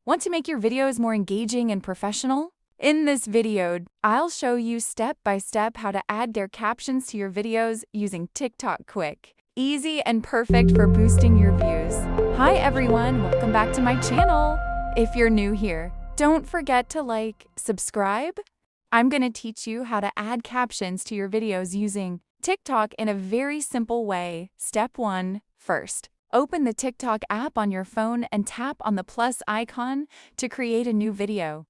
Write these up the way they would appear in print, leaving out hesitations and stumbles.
Want to make your videos more engaging and professional? In this video, I'll show you step by step how to add their captions to your videos using TikTok quick, easy, and perfect for boosting your views. Hi everyone, welcome back to my channel. If you're new here, don't forget to subscribe. I'm gonna teach you how to add captions to your videos using TikTok in a very simple way. Step 1. First, open the TikTok app on your phone and tap on the plus icon to create a new video.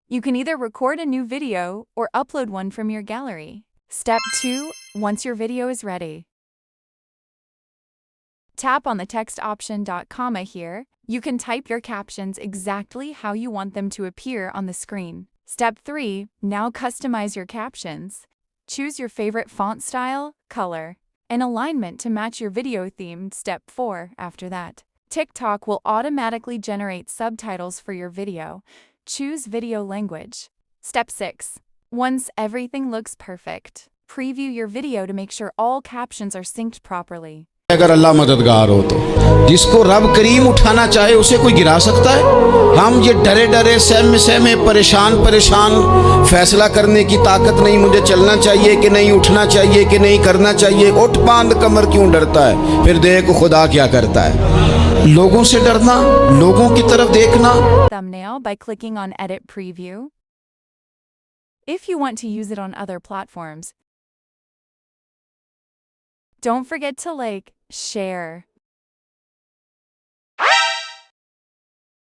You can either record a new video or upload one from your gallery. Step 2. Once your video is ready, tap on the text option 𝐿 here. You can type your captions exactly how you want them to appear on the screen. Step 3. Now customize your captions. Choose your favorite font style, color, and alignment to match your video theme. Step 4. After that, TikTok will automatically generate subtitles for your video. Choose video language. Step 6. Once everything looks perfect, preview your video to make sure all captions are synced properly. अगर अल्लाह मददगार हो तो जिसको रब करीम उठाना चाहे उसे कोई गिरा सकता है। हम ये डरे डरे सहमे सहमे परेशान फैसला करने की ताकत नहीं, मुझे चलना चाहिए कि नहीं, उठना चाहिए कि नहीं, करना चाहिए, उठ बांध कमर क्यों डरता है। फिर देखो खुदा क्या करता है। लोगों से डरना, लोगों की तरफ देखना। Thumbnail by clicking on Edit Preview. If you want to use it on other platforms, don't forget to share,